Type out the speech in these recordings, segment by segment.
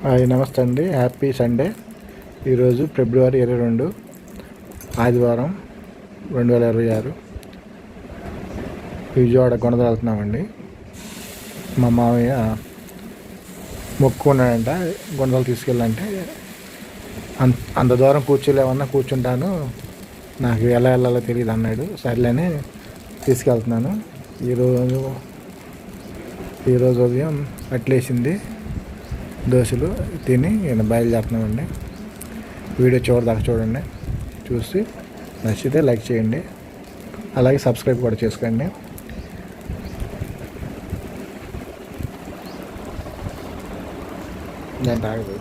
Hi నమస్తే అండి, happy Sunday. ఈరోజు ఫిబ్రవరి 22 ఆదివారం 2026 విజయవాడ గొడవ వెళ్తున్నామండి. మా మామయ్య మొక్కుకున్నాడంట గొడవలు తీసుకెళ్ళంటే అంత దూరం కూర్చోలేమన్నా కూర్చుంటాను, నాకు ఎలా వెళ్ళాలో తెలియదు అన్నాడు. సర్లేని తీసుకెళ్తున్నాను. ఈరోజు ఉదయం అట్లేసింది దోశలు తిని నేను బయలుదేరుతున్నామండి. వీడియో చివరిదాకా చూడండి, చూసి నచ్చితే లైక్ చేయండి, అలాగే సబ్స్క్రైబ్ కూడా చేసుకోండి. నేను తాగదు.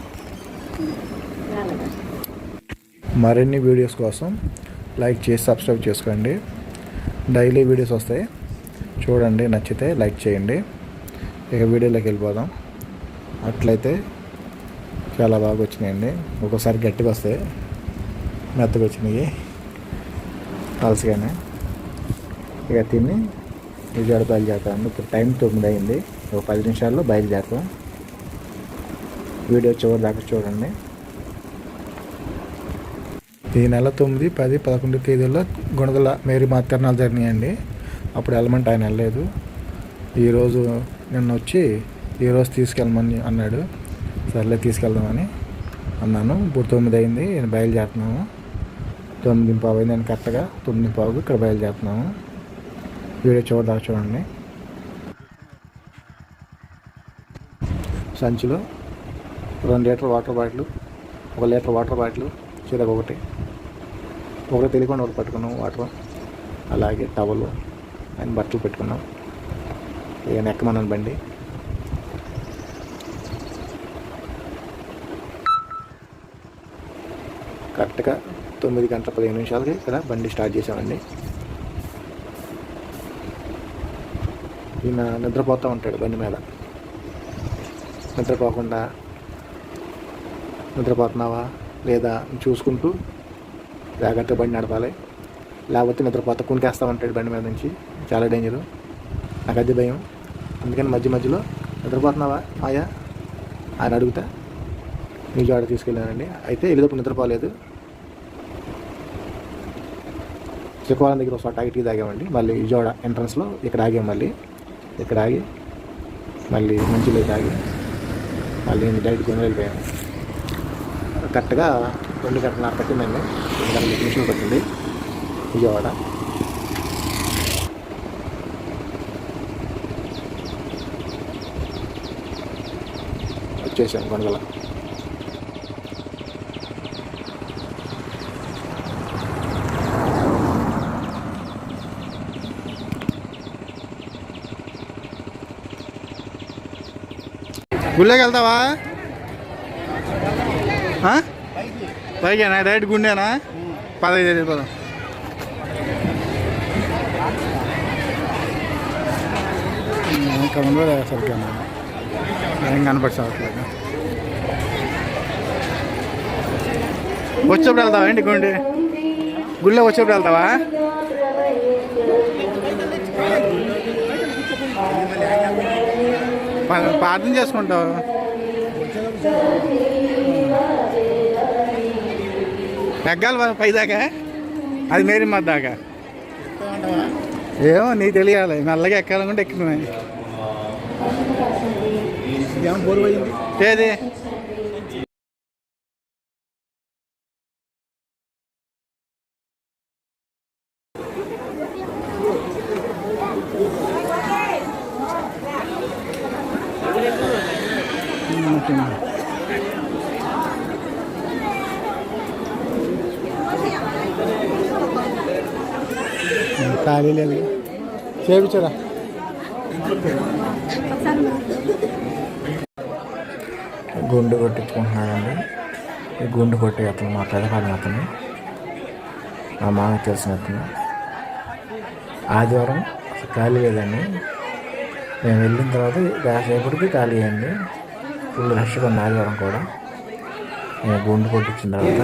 మరిన్ని వీడియోస్ కోసం లైక్ చేసి సబ్స్క్రైబ్ చేసుకోండి. డైలీ వీడియోస్ వస్తాయి, చూడండి, నచ్చితే లైక్ చేయండి. ఇక వీడియోలోకి వెళ్ళిపోదాం. అట్లయితే చాలా బాగా వచ్చినాయండి. ఒక్కోసారి గట్టిగా వస్తాయి, మెత్తగా వచ్చినాయి పలసగానే. ఇక తిని విజయవాడ బయలుదేరుతాం. ఇప్పుడు టైం 9 అయింది, ఒక 10 నిమిషాల్లో బయలుదేరుతాం. వీడియో చివరి దాకా చూడండి. ఈ నెల 9, 10, 11 తేదీల్లో గుణదల మేరీ మా తిరణాలు జరిగినాయండి. అప్పుడు వెళ్ళమంటే ఆయన వెళ్ళలేదు. ఈరోజు నిన్న వచ్చి ఈరోజు తీసుకెళ్ళమని అన్నాడు. సర్లే తీసుకెళ్దామని అన్నాను. ఇప్పుడు 9 అయింది, నేను బయలుదేరుతున్నాము. 9:15 అయింది, నేను కరెక్ట్గా 9:15 ఇక్కడ బయలుదేరుతున్నాము. వీడియో చూడదాకా చూడండి. సంచిలో 2 litre water bottle, 1 litre water bottle, చిరగ ఒకటి తెలియకుండా ఒకటి పట్టుకున్నాం వాటర్, అలాగే టవలు అండ్ బట్టలు పెట్టుకున్నాం. ఇక ఎక్కమన్నాను బండి. కరెక్ట్గా 9:15 ఇక్కడ బండి స్టార్ట్ చేసామండి. ఈయన నిద్రపోతూ ఉంటాడు బండి మీద. నిద్రపోకుండా నిద్రపోతున్నావా లేదా చూసుకుంటూ జాగ్రత్తగా బండి నడపాలి, లేకపోతే నిద్రపోతా కునికేస్తూ ఉంటాడు బండి మీద నుంచి. చాలా డేంజరు, నాకు అది భయం. అందుకని మధ్యలో నిద్రపోతున్నావా ఆయా ఆయన అడుగుతా విజయవాడ తీసుకెళ్ళానండి. అయితే వెళ్ళేటప్పుడు నిద్రపోలేదు. శ్రీకాకుళం దగ్గర ఒకసారి టీ తాగామండి. మళ్ళీ విజయవాడ ఎంట్రన్స్లో ఇక్కడ ఆగాం. మళ్ళీ ఇక్కడ ఆగి మళ్ళీ మంచిలో తాగి మళ్ళీ డైరెక్ట్ కొని వెళ్ళిపోయాను. కరెక్ట్గా 2 గంటల పట్టిందండి. 2 గంటల నిమిషాలు పట్టింది విజయవాడ. వచ్చేసాను గొంగళ. గుళ్ళకి వెళ్తావా? పైకేనా డైరెక్ట్ గుండేనా? 15 వెళ్ళిపోదాం. ఇంకా ఉండదు సరిగ్గా, ఏం కనపడలేదు. వచ్చేప్పుడు వెళ్తావా? ఏంటి గుళ్ళో వచ్చేప్పుడు వెళ్తావా? ప్రార్థన చేసుకుంటావు. ఎగ్గాలి పైదాకా, అది మేరీ మా దాకా. ఏమో నీకు తెలియాలి, మెల్లగా ఎక్కాలనుకుంటే ఎక్కుతున్నాయి. ఏది ఖాళీ లేదు, చేయించరా. గుండు కొట్టించుకుంటున్నాడండి. ఈ గుండు కొట్టి అతను మా పెదకాలం అతను, మా మామకి తెలిసిన అతను. ఆదివారం ఖాళీ లేదండి. మేము వెళ్ళిన తర్వాత కాసేపటికి ఖాళీ అయ్యింది. ఫుల్ రష్గా ఉంది ఆదివారం కూడా. నేను గుండు కొట్టించిన తర్వాత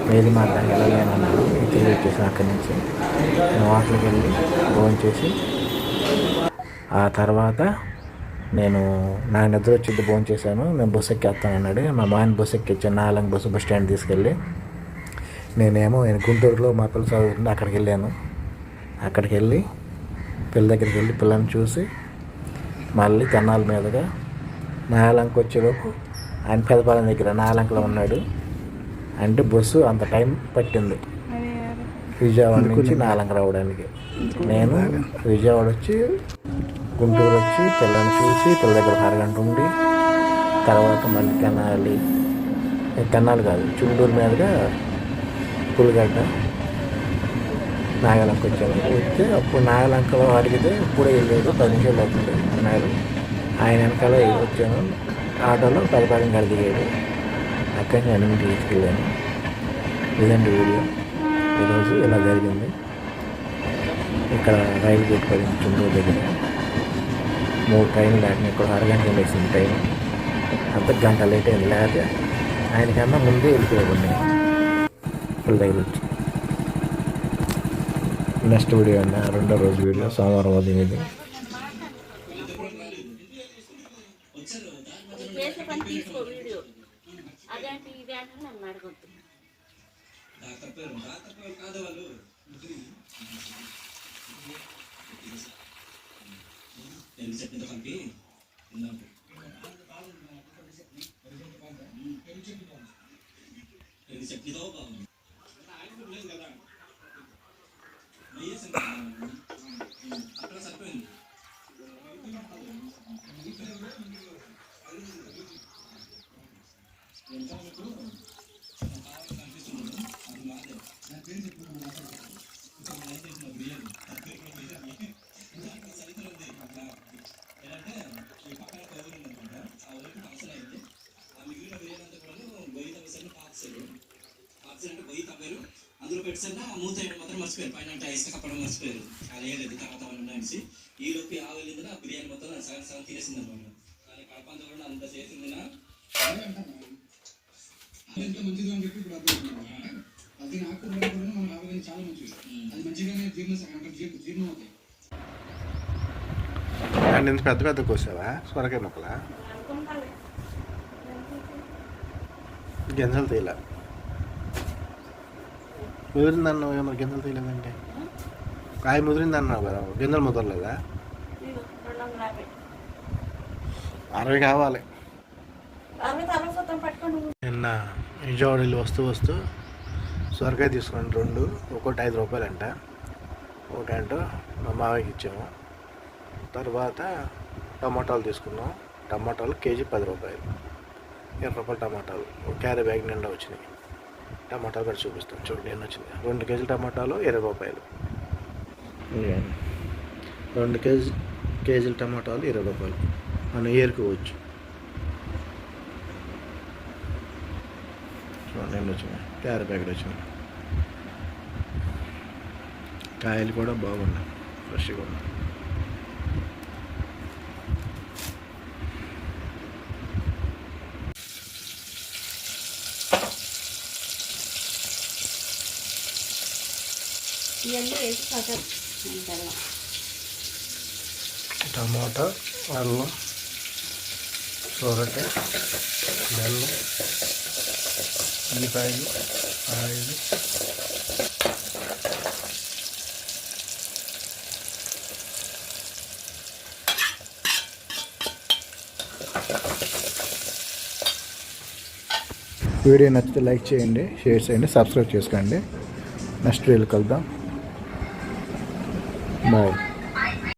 మేరీ మాట వెళ్ళలేనన్నాడు. తిరిగి వచ్చేసాను అక్కడి నుంచి. నేను హోటల్కి వెళ్ళి ఫోన్ చేసి ఆ తర్వాత నేను నాకు నిద్ర వచ్చింది భోజనం చేశాను, నేను బస్సు ఎక్కేస్తాను అన్నాడు. మా మాయన బస్సు ఎక్కించాను, నాలంగ బస్ స్టాండ్ తీసుకెళ్ళి. నేను గుంటూరులో మా పిల్ల చదువుతుంది, అక్కడికి వెళ్ళాను. అక్కడికి వెళ్ళి పిల్ల దగ్గరికి వెళ్ళి పిల్లని చూసి మళ్ళీ తెన్నాల మీదుగా నాలంక వచ్చేలోపు ఆయన పెదపాలెం దగ్గర నాలంకలో ఉన్నాడు. అంటే బస్సు అంత టైం పట్టింది విజయవాడ నుంచి నాలంక రావడానికి. నేను విజయవాడ వచ్చి గుంటూరు వచ్చి పిల్లని చూసి పిల్ల దగ్గర అరగంట ఉండి తర్వాత మళ్ళీ తెన్నాలి కాదు చుండూరు మీదుగా పులిగడ్డ నాగలంక వచ్చాను. వస్తే అప్పుడు నాగలంకలో అడిగితే ఇప్పుడే వెళ్ళలేదు, 10 నిమిషాలు అవుతుంది అన్నారు. ఆయన వెనకాల వచ్చాను, ఆటోలో పెదపాలెం కాడ దిగాడు. అక్కడి నుంచి నేను ఇంటికి తీసుకెళ్ళాను. ఇదండి వీడియో. ఈరోజు ఇలా జరిగింది. ఇక్కడ రైలు గేట్ పడింది చుండూరు దగ్గర. 3 ట్రైన్లు దాటిని ఇక్కడ అరగంట వేసింది టైం. అంత గంట లేట్ అయింది. లేకపోతే ఆయనకన్నా ముందే వెళ్ళిపోయాడు నేను పిల్ల దగ్గర వచ్చి. నెక్స్ట్ వీడియో అండి, 2వ రోజు వీడియో, సోమవారం ఉదయం ఇది. అందులో పెట్టిన మూత మాత్రం మర్చిపోయారు, పైన ఇసుక కప్పడం మర్చిపోయారు. అది ఏలేదు తర్వాత అనేసి ఈ లోపు ఆవలిందిన బిర్యానీ మొత్తం సగం సగం తినేసింది అనమాట. కానీ కడపంతా కూడా అంత చేసింది ఎంత మంచిగా అని చెప్పి ఇప్పుడు అది నాకు మనం ఆవలింది చాలా మంచిది. అది మంచిగానే జీర్ణం అవుతాయి. అండ్ ఇంత పెద్ద పెద్ద కోసావా సొరకాయ ముక్కలా? గింజలు తీయలే, ముదిరిందన్నావు ఏమో, గింజలు తీయలేదంటే. కాయ ముదిరింది అన్నావు కదా, గింజలు ముదరలేదా? 60 కావాలి. నిన్న విజయవాడ వెళ్ళి వస్తూ సొరకాయ తీసుకుని 2, ఒక్కోటి 5 రూపాయలు అంట. ఒకటంటూ మా మావయ్యకి ఇచ్చాము. తర్వాత టమాటాలు తీసుకున్నాం. టమాటాలు కేజీ 10 రూపాయలు, 20 రూపాయలు టమాటాలు. ఒక క్యారీ బ్యాగ్ నిండా వచ్చినాయి. టమాటాలు కూడా చూపిస్తాను చూడండి ఎన్ని వచ్చింది. 2 కేజీలు టమాటాలు 20 రూపాయలు. 2 కేజీలు టమాటాలు 20 రూపాయలు. మనం ఏరుకోవచ్చు. చూడండి ఎన్ని వచ్చినాయి. క్యారీ బ్యాగ్ వచ్చినాయి. కాయలు కూడా బాగున్నాయి, ఫ్రెష్గా ఉన్నాయి. టమాటా, అల్లం, సొరకాయ, బెల్లం, ఉల్లిపాయలు, ఆయిల్, వీడియో నచ్చితే లైక్ చేయండి, షేర్ చేయండి, సబ్స్క్రైబ్ చేసుకోండి. నెక్స్ట్ వీడియోలో కలుద్దాం. బాయ్.